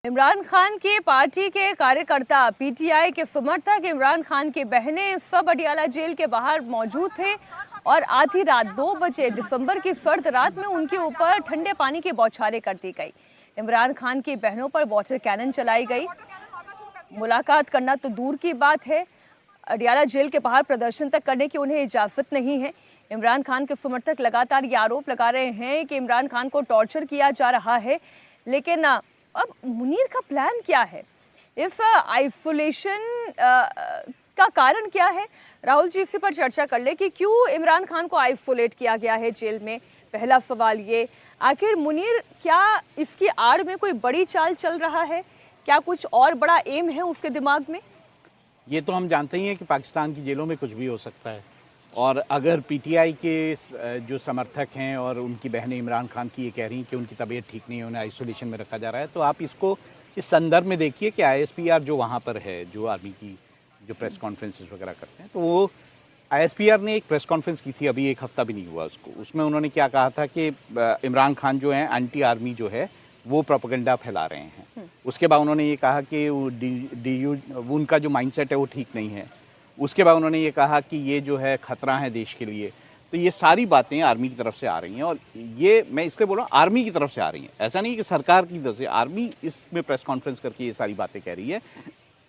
इमरान खान की पार्टी के कार्यकर्ता, पीटीआई के समर्थक, इमरान खान की बहनें सब अडियाला जेल के बाहर मौजूद थे और आधी रात 2 बजे दिसंबर की सर्द रात में उनके ऊपर ठंडे पानी की बौछारें कर दी गई। इमरान खान की बहनों पर वाटर कैनन चलाई गई। मुलाकात करना तो दूर की बात है, अडियाला जेल के बाहर प्रदर्शन तक करने की उन्हें इजाजत नहीं है। इमरान खान के समर्थक लगातार ये आरोप लगा रहे हैं कि इमरान खान को टॉर्चर किया जा रहा है, लेकिन अब मुनीर का प्लान क्या है? इस आइसोलेशन का कारण क्या है? राहुल जी इसी पर चर्चा कर ले कि क्यों इमरान खान को आइसोलेट किया गया है जेल में। पहला सवाल ये, आखिर मुनीर क्या इसकी आड़ में कोई बड़ी चाल चल रहा है? क्या कुछ और बड़ा एम है उसके दिमाग में? ये तो हम जानते ही हैं कि पाकिस्तान की जेलों में कुछ भी हो सकता है, और अगर पीटीआई के जो समर्थक हैं और उनकी बहनें इमरान खान की ये कह रही हैं कि उनकी तबीयत ठीक नहीं है, उन्हें आइसोलेशन में रखा जा रहा है, तो आप इसको इस संदर्भ में देखिए कि आईएसपीआर जो वहाँ पर है, जो आर्मी की जो प्रेस कॉन्फ्रेंसेस वगैरह करते हैं, तो वो आईएसपीआर ने एक प्रेस कॉन्फ्रेंस की थी, अभी एक हफ्ता भी नहीं हुआ उसको। उसमें उन्होंने क्या कहा था कि इमरान खान जो है एंटी आर्मी जो है वो प्रोपेगेंडा फैला रहे हैं। उसके बाद उन्होंने ये कहा कि उनका जो माइंडसेट है वो ठीक नहीं है। उसके बाद उन्होंने ये कहा कि ये जो है खतरा है देश के लिए। तो ये सारी बातें आर्मी की तरफ से आ रही हैं, और ये मैं इसलिए बोल रहा हूँ आर्मी की तरफ से आ रही हैं, ऐसा नहीं कि सरकार की तरफ से। आर्मी इसमें प्रेस कॉन्फ्रेंस करके ये सारी बातें कह रही है।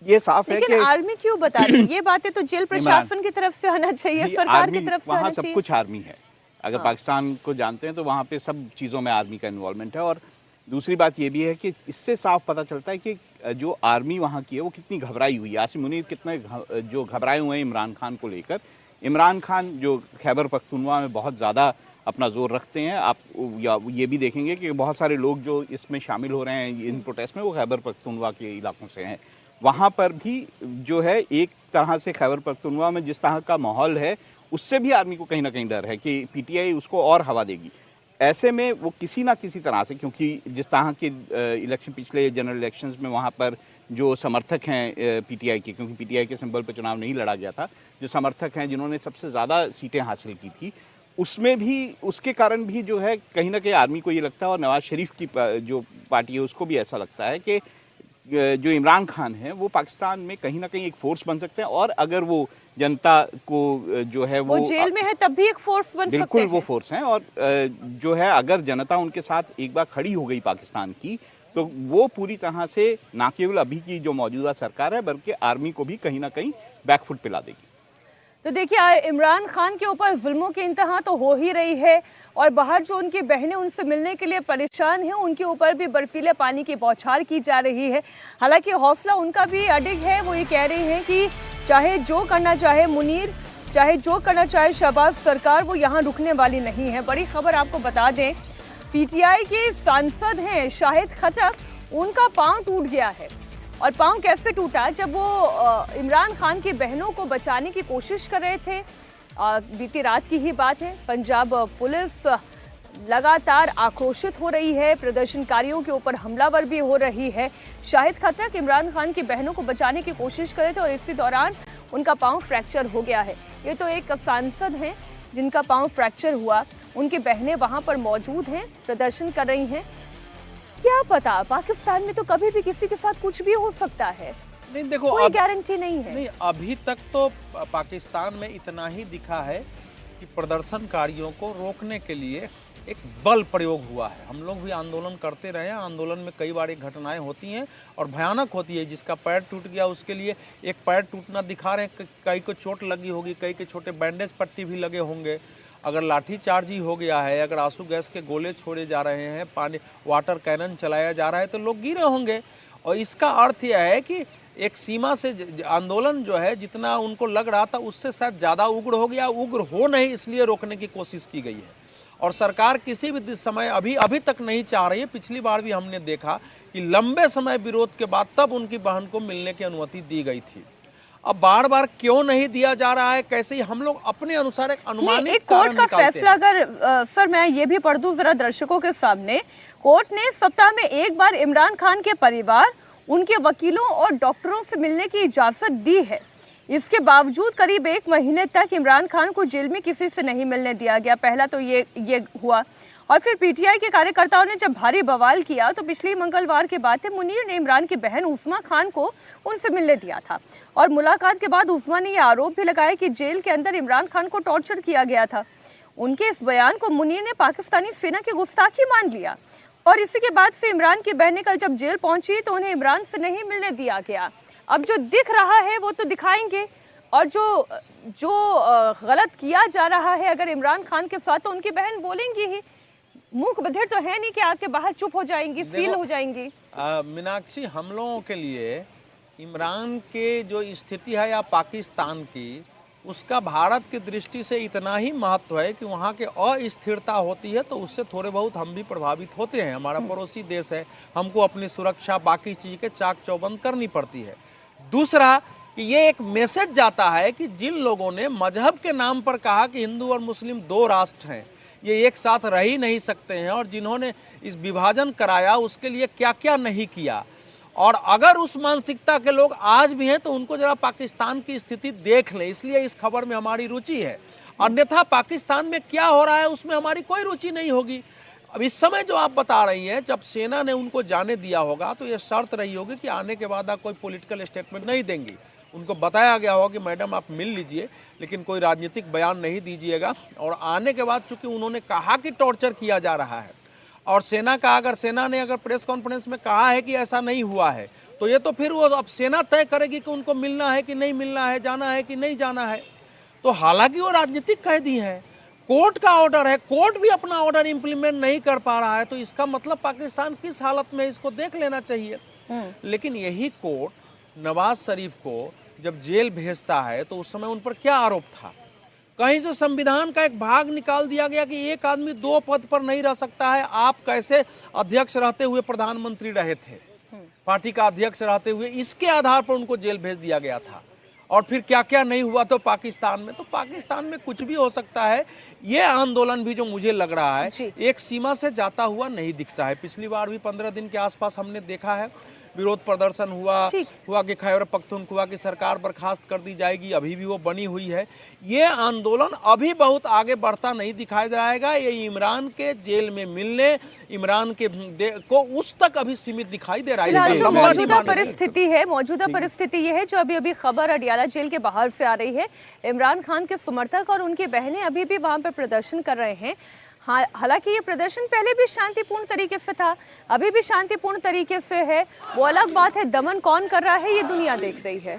ये साफ है कि आर्मी क्यों बता रही है? ये बातें तो जेल प्रशासन की तरफ से आना चाहिए, सरकार की तरफ से आना चाहिए। सब कुछ आर्मी है। अगर पाकिस्तान को जानते हैं तो वहाँ पे सब चीज़ों में आर्मी का इन्वॉल्वमेंट है। और दूसरी बात ये भी है कि इससे साफ पता चलता है कि जो आर्मी वहाँ की है वो कितनी घबराई हुई है। आसिम मुनीर कितने जो घबराए हुए हैं इमरान खान को लेकर। इमरान खान जो खैबर पख्तूनवा में बहुत ज़्यादा अपना जोर रखते हैं, आप या ये भी देखेंगे कि बहुत सारे लोग जो इसमें शामिल हो रहे हैं इन प्रोटेस्ट में वो खैबर पख्तूनवा के इलाकों से हैं। वहाँ पर भी जो है एक तरह से खैबर पख्तूनवा में जिस तरह का माहौल है उससे भी आर्मी को कहीं ना कहीं डर है कि पीटीआई उसको और हवा देगी। ऐसे में वो किसी ना किसी तरह से, क्योंकि जिस तरह के इलेक्शन पिछले जनरल इलेक्शंस में वहाँ पर जो समर्थक हैं पीटीआई के, क्योंकि पीटीआई के सिंबल पर चुनाव नहीं लड़ा गया था, जो समर्थक हैं जिन्होंने सबसे ज़्यादा सीटें हासिल की थी, उसमें भी उसके कारण भी जो है कहीं ना कहीं आर्मी को ये लगता है, और नवाज शरीफ की जो पार्टी है उसको भी ऐसा लगता है कि जो इमरान खान है वो पाकिस्तान में कहीं ना कहीं एक फोर्स बन सकते हैं। और अगर वो जनता को जो है वो जेल में है तब भी एक फोर्स बन सकते हैं। बिल्कुल वो फोर्स हैं। और जो है अगर जनता उनके साथ एक बार खड़ी हो गई पाकिस्तान की, तो वो पूरी तरह से ना केवल अभी की जो मौजूदा सरकार है बल्कि आर्मी को भी कहीं ना कहीं बैकफुट पिला देगी। तो देखिए, इमरान खान के ऊपर जुल्मों की इंतहा तो हो ही रही है, और बाहर जो उनकी बहनें उनसे मिलने के लिए परेशान हैं उनके ऊपर भी बर्फीले पानी की बौछार की जा रही है। हालांकि हौसला उनका भी अडिग है। वो ये कह रही हैं कि चाहे जो करना चाहे मुनीर, चाहे जो करना चाहे शहबाज सरकार, वो यहाँ रुकने वाली नहीं है। बड़ी खबर आपको बता दें, पीटीआई के सांसद हैं शाहिद खटक, उनका पाँव टूट गया है। और पाँव कैसे टूटा? जब वो इमरान खान की बहनों को बचाने की कोशिश कर रहे थे। बीती रात की ही बात है। पंजाब पुलिस लगातार आक्रोशित हो रही है, प्रदर्शनकारियों के ऊपर हमलावर भी हो रही है। शाहिद खटक इमरान खान की बहनों को बचाने की कोशिश कर रहे थे और इसी दौरान उनका पाँव फ्रैक्चर हो गया है। ये तो एक सांसद हैं जिनका पाँव फ्रैक्चर हुआ, उनकी बहनें वहाँ पर मौजूद हैं, प्रदर्शन कर रही हैं। क्या पता, पाकिस्तान में तो कभी भी किसी के साथ कुछ भी हो सकता है। नहीं देखो, कोई गारंटी नहीं है। नहीं, अभी तक तो पाकिस्तान में इतना ही दिखा है कि प्रदर्शनकारियों को रोकने के लिए एक बल प्रयोग हुआ है। हम लोग भी आंदोलन करते रहे हैं, आंदोलन में कई बार एक घटनाएं होती हैं और भयानक होती है। जिसका पैर टूट गया उसके लिए एक पैर टूटना दिखा रहे हैं, कई को चोट लगी होगी, कई के छोटे बैंडेज पट्टी भी लगे होंगे। अगर लाठी चार्ज ही हो गया है, अगर आंसू गैस के गोले छोड़े जा रहे हैं, पानी वाटर कैनन चलाया जा रहा है, तो लोग गिरे होंगे। और इसका अर्थ यह है कि एक सीमा से आंदोलन जो है जितना उनको लग रहा था उससे शायद ज़्यादा उग्र हो गया। उग्र हो नहीं, इसलिए रोकने की कोशिश की गई है। और सरकार किसी भी समय अभी तक नहीं चाह रही है। पिछली बार भी हमने देखा कि लंबे समय विरोध के बाद तब उनकी बहन को मिलने की अनुमति दी गई थी। अब बार बार क्यों नहीं दिया जा रहा है, कैसे हम लोग अपने अनुसार एक अनुमानित कोर्ट का फैसला अगर सर मैं ये भी पढ़ दूं जरा दर्शकों के सामने। कोर्ट ने सप्ताह में एक बार इमरान खान के परिवार, उनके वकीलों और डॉक्टरों से मिलने की इजाजत दी है। इसके बावजूद करीब 1 महीने तक इमरान खान को जेल में किसी से नहीं मिलने दिया गया। पहला तो ये हुआ। और फिर पीटीआई के कार्यकर्ताओं ने जब भारी बवाल किया तो पिछले मंगलवार की बात है, मुनीर ने इमरान की बहन उस्मा खान को उनसे मिलने दिया था और मुलाकात के बाद उस्मा ने यह आरोप भी लगाया कि जेल के अंदर इमरान खान को टॉर्चर किया गया था। उनके इस बयान को मुनीर ने पाकिस्तानी सेना की गुस्ताखी मान लिया और इसी के बाद से इमरान की बहनें कल जब जेल पहुंची तो उन्हें इमरान से नहीं मिलने दिया गया। अब जो दिख रहा है वो तो दिखाएंगे, और जो गलत किया जा रहा है अगर इमरान खान के साथ, तो उनकी बहन बोलेंगी ही, मूक बधिर तो है नहीं कि आके बाहर चुप हो जाएंगी, सील हो जाएंगी। मीनाक्षी, हम लोगों के लिए इमरान के जो स्थिति है या पाकिस्तान की, उसका भारत की दृष्टि से इतना ही महत्व है कि वहाँ के अस्थिरता होती है तो उससे थोड़े बहुत हम भी प्रभावित होते हैं। हमारा पड़ोसी देश है, हमको अपनी सुरक्षा बाकी चीज़ के चाक चौबंद करनी पड़ती है। दूसरा कि ये एक मैसेज जाता है कि जिन लोगों ने मजहब के नाम पर कहा कि हिंदू और मुस्लिम दो राष्ट्र हैं, ये एक साथ रह ही नहीं सकते हैं, और जिन्होंने इस विभाजन कराया उसके लिए क्या क्या नहीं किया, और अगर उस मानसिकता के लोग आज भी हैं तो उनको जरा पाकिस्तान की स्थिति देख लें। इसलिए इस खबर में हमारी रुचि है, अन्यथा पाकिस्तान में क्या हो रहा है उसमें हमारी कोई रुचि नहीं होगी। अब इस समय जो आप बता रही हैं, जब सेना ने उनको जाने दिया होगा तो ये शर्त रही होगी कि आने के बाद आप कोई पॉलिटिकल स्टेटमेंट नहीं देंगी। उनको बताया गया होगा कि मैडम आप मिल लीजिए लेकिन कोई राजनीतिक बयान नहीं दीजिएगा। और आने के बाद चूंकि उन्होंने कहा कि टॉर्चर किया जा रहा है, और सेना ने अगर प्रेस कॉन्फ्रेंस में कहा है कि ऐसा नहीं हुआ है, तो ये तो फिर वो अब सेना तय करेगी कि उनको मिलना है कि नहीं मिलना है, जाना है कि नहीं जाना है। तो हालांकि वो राजनीतिक कैदी है, कोर्ट का ऑर्डर है, कोर्ट भी अपना ऑर्डर इंप्लीमेंट नहीं कर पा रहा है, तो इसका मतलब पाकिस्तान किस हालत में, इसको देख लेना चाहिए। लेकिन यही कोर्ट नवाज शरीफ को जब जेल भेजता है तो उस समय उन पर क्या आरोप था? कहीं से संविधान का एक भाग निकाल दिया गया कि एक आदमी दो पद पर नहीं रह सकता है। आप कैसे अध्यक्ष रहते हुए प्रधानमंत्री रहे थे, पार्टी का अध्यक्ष रहते हुए, इसके आधार पर उनको जेल भेज दिया गया था। और फिर क्या क्या नहीं हुआ तो पाकिस्तान में कुछ भी हो सकता है। ये आंदोलन भी जो मुझे लग रहा है एक सीमा से जाता हुआ नहीं दिखता है। पिछली बार भी 15 दिन के आसपास हमने देखा है, विरोध प्रदर्शन हुआ कि खैबर पख्तूनख्वा की सरकार बर्खास्त कर दी जाएगी, अभी भी वो बनी हुई है। ये आंदोलन अभी बहुत आगे बढ़ता नहीं दिखाई देगा। ये इमरान के जेल में मिलने, इमरान के को उस तक अभी सीमित दिखाई दे रहा है। जो मौजूदा परिस्थिति ये है जो अभी खबर अडियाला जेल के बाहर से आ रही है, इमरान खान के समर्थक और उनकी बहनें अभी भी वहां पर प्रदर्शन कर रहे हैं। हालांकि ये प्रदर्शन पहले भी शांतिपूर्ण तरीके से था, अभी भी शांतिपूर्ण तरीके से है, वो अलग बात है। दमन कौन कर रहा है ये दुनिया देख रही है।